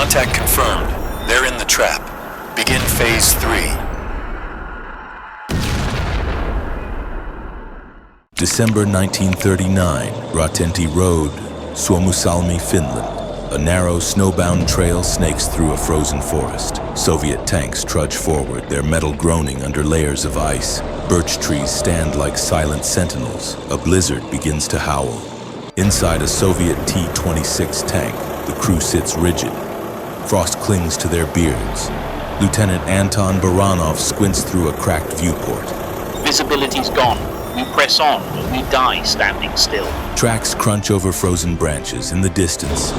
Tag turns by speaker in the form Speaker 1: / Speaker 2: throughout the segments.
Speaker 1: Contact confirmed. They're in the trap. Begin phase 3.
Speaker 2: December 1939, Raatteentie Road, Suomussalmi, Finland. A narrow, snowbound trail snakes through a frozen forest. Soviet tanks trudge forward, their metal groaning under layers of ice. Birch trees stand like silent sentinels. A blizzard begins to howl. Inside a Soviet T-26 tank, the crew sits rigid. Frost clings to their beards. Lieutenant Anton Baranov squints through a cracked viewport.
Speaker 3: Visibility's gone. We press on, or we die standing still.
Speaker 2: Tracks crunch over frozen branches in the distance.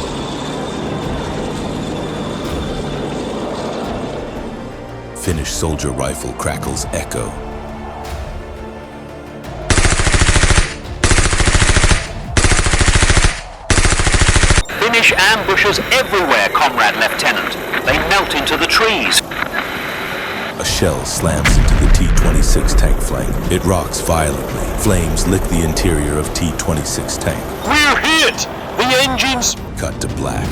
Speaker 2: Finnish soldier rifle crackles echo.
Speaker 3: Finnish ambushers everywhere, Comrade Lieutenant. They melt into the trees.
Speaker 2: A shell slams into the T-26 tank flank. It rocks violently. Flames lick the interior of T-26 tank.
Speaker 3: We're hit! The engines...
Speaker 2: Cut to black.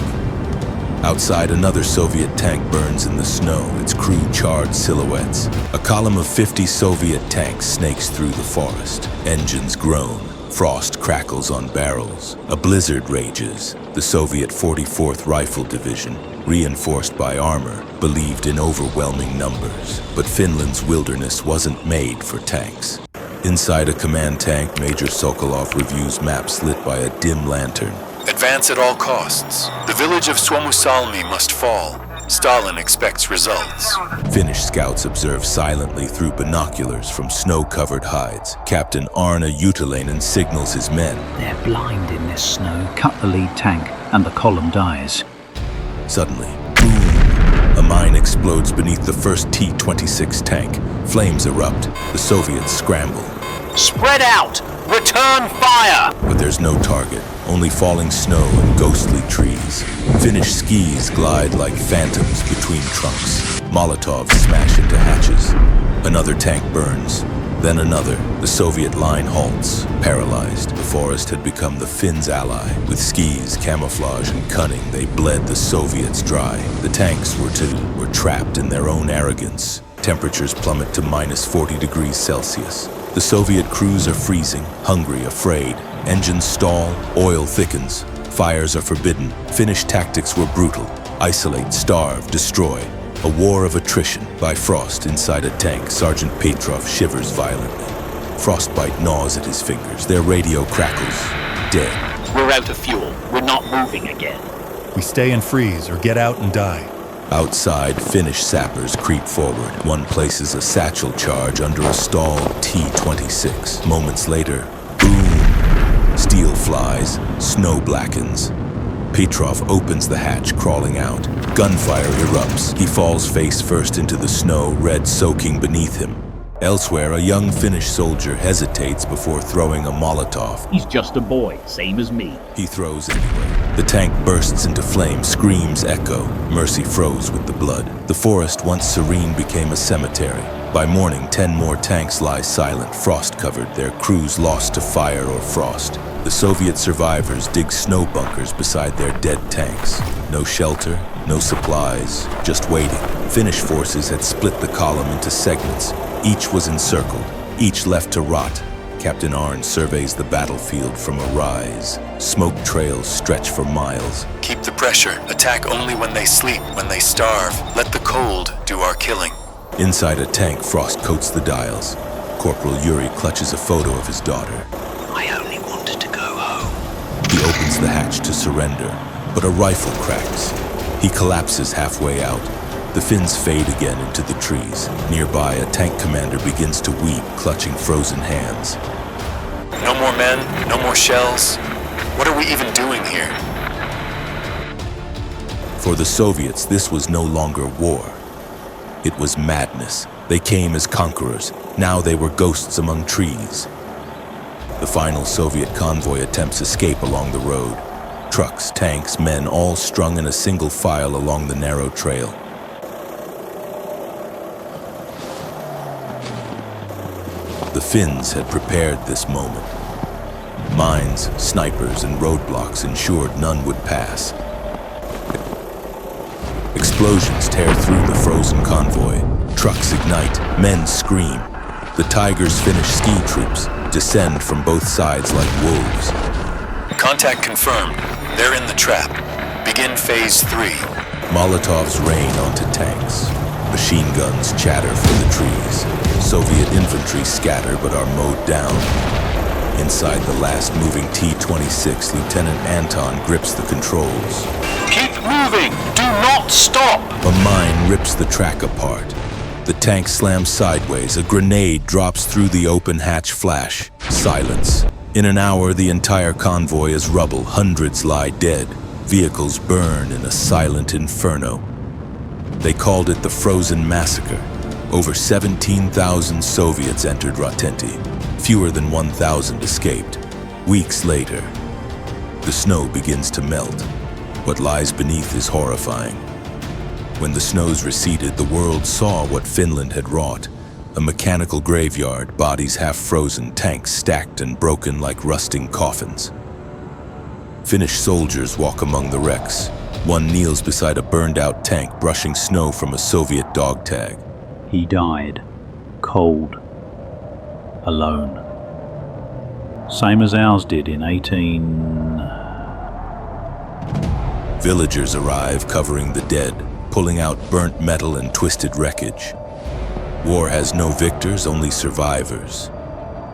Speaker 2: Outside, another Soviet tank burns in the snow, its crew charred silhouettes. A column of 50 Soviet tanks snakes through the forest. Engines groan. Frost crackles on barrels. A blizzard rages. The Soviet 44th Rifle Division, reinforced by armor, believed in overwhelming numbers. But Finland's wilderness wasn't made for tanks. Inside a command tank, Major Sokolov reviews maps lit by a dim lantern.
Speaker 1: Advance at all costs. The village of Suomussalmi must fall. Stalin expects results.
Speaker 2: Finnish scouts observe silently through binoculars from snow-covered hides. Captain Arne Jutelainen signals his men.
Speaker 4: They're blind in this snow. Cut the lead tank, and the column dies.
Speaker 2: Suddenly, boom! A mine explodes beneath the first T-26 tank. Flames erupt. The Soviets scramble.
Speaker 3: Spread out! Return fire!
Speaker 2: But there's no target, only falling snow and ghostly trees. Finnish skis glide like phantoms between trunks. Molotovs smash into hatches. Another tank burns, then another. The Soviet line halts, paralyzed. The forest had become the Finns' ally. With skis, camouflage, and cunning, they bled the Soviets dry. The tanks were trapped in their own arrogance. Temperatures plummet to minus 40 degrees Celsius. The Soviet crews are freezing, hungry, afraid. Engines stall, oil thickens. Fires are forbidden. Finnish tactics were brutal. Isolate, starve, destroy. A war of attrition. By frost, inside a tank, Sergeant Petrov shivers violently. Frostbite gnaws at his fingers. Their radio crackles. Dead.
Speaker 3: We're out of fuel. We're not moving again.
Speaker 5: We stay and freeze or get out and die.
Speaker 2: Outside, Finnish sappers creep forward. One places a satchel charge under a stalled T-26. Moments later, boom! Steel flies, snow blackens. Petrov opens the hatch, crawling out. Gunfire erupts. He falls face first into the snow, red soaking beneath him. Elsewhere, a young Finnish soldier hesitates before throwing a Molotov.
Speaker 3: He's just a boy, same as me.
Speaker 2: He throws anyway. The tank bursts into flame, screams echo. Mercy froze with the blood. The forest, once serene, became a cemetery. By morning, 10 more tanks lie silent, frost-covered, their crews lost to fire or frost. The Soviet survivors dig snow bunkers beside their dead tanks. No shelter, no supplies, just waiting. Finnish forces had split the column into segments. Each was encircled, each left to rot. Captain Arne surveys the battlefield from a rise. Smoke trails stretch for miles.
Speaker 1: Keep the pressure. Attack only when they sleep, when they starve. Let the cold do our killing.
Speaker 2: Inside a tank, frost coats the dials. Corporal Yuri clutches a photo of his daughter.
Speaker 4: I only wanted to go home.
Speaker 2: He opens the hatch to surrender, but a rifle cracks. He collapses halfway out. The Finns fade again into the trees. Nearby, a tank commander begins to weep, clutching frozen hands.
Speaker 1: No more men, no more shells. What are we even doing here?
Speaker 2: For the Soviets, this was no longer war. It was madness. They came as conquerors. Now they were ghosts among trees. The final Soviet convoy attempts escape along the road. Trucks, tanks, men, all strung in a single file along the narrow trail. The Finns had prepared this moment. Mines, snipers, and roadblocks ensured none would pass. Explosions tear through the frozen convoy. Trucks ignite, men scream. The Tigers' Finnish ski troops descend from both sides like wolves.
Speaker 1: Contact confirmed. They're in the trap. Begin phase 3.
Speaker 2: Molotovs rain onto tanks. Machine guns chatter from the trees. Soviet infantry scatter but are mowed down. Inside the last moving T-26, Lieutenant Anton grips the controls.
Speaker 3: Keep moving! Do not stop!
Speaker 2: A mine rips the track apart. The tank slams sideways. A grenade drops through the open hatch flash. Silence. In an hour, the entire convoy is rubble. Hundreds lie dead. Vehicles burn in a silent inferno. They called it the Frozen Massacre. Over 17,000 Soviets entered Raatteentie. Fewer than 1,000 escaped. Weeks later, the snow begins to melt. What lies beneath is horrifying. When the snows receded, the world saw what Finland had wrought. A mechanical graveyard, bodies half frozen, tanks stacked and broken like rusting coffins. Finnish soldiers walk among the wrecks. One kneels beside a burned-out tank, brushing snow from a Soviet dog tag.
Speaker 4: He died, cold, alone. Same as ours did in 18...
Speaker 2: Villagers arrive covering the dead, pulling out burnt metal and twisted wreckage. War has no victors, only survivors.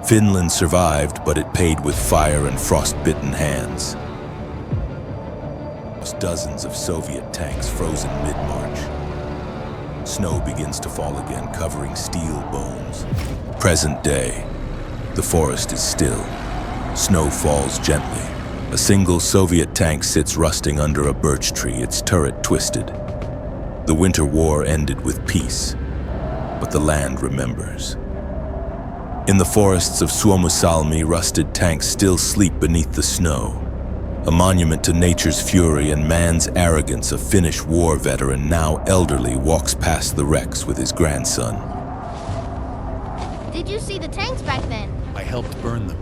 Speaker 2: Finland survived, but it paid with fire and frost-bitten hands. Dozens of Soviet tanks frozen mid-March. Snow begins to fall again, covering steel bones. Present day. The forest is still. Snow falls gently. A single Soviet tank sits rusting under a birch tree, its turret twisted. The Winter War ended with peace, but the land remembers. In the forests of Suomussalmi, rusted tanks still sleep beneath the snow. A monument to nature's fury and man's arrogance, a Finnish war veteran, now elderly, walks past the wrecks with his grandson.
Speaker 6: Did you see the tanks back then?
Speaker 5: I helped burn them.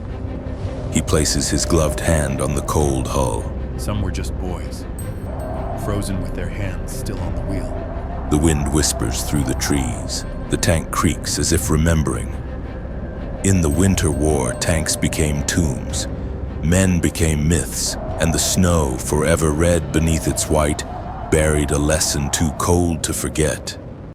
Speaker 2: He places his gloved hand on the cold hull.
Speaker 5: Some were just boys, frozen with their hands still on the wheel.
Speaker 2: The wind whispers through the trees. The tank creaks as if remembering. In the Winter War, tanks became tombs. Men became myths, and the snow, forever red beneath its white, buried a lesson too cold to forget.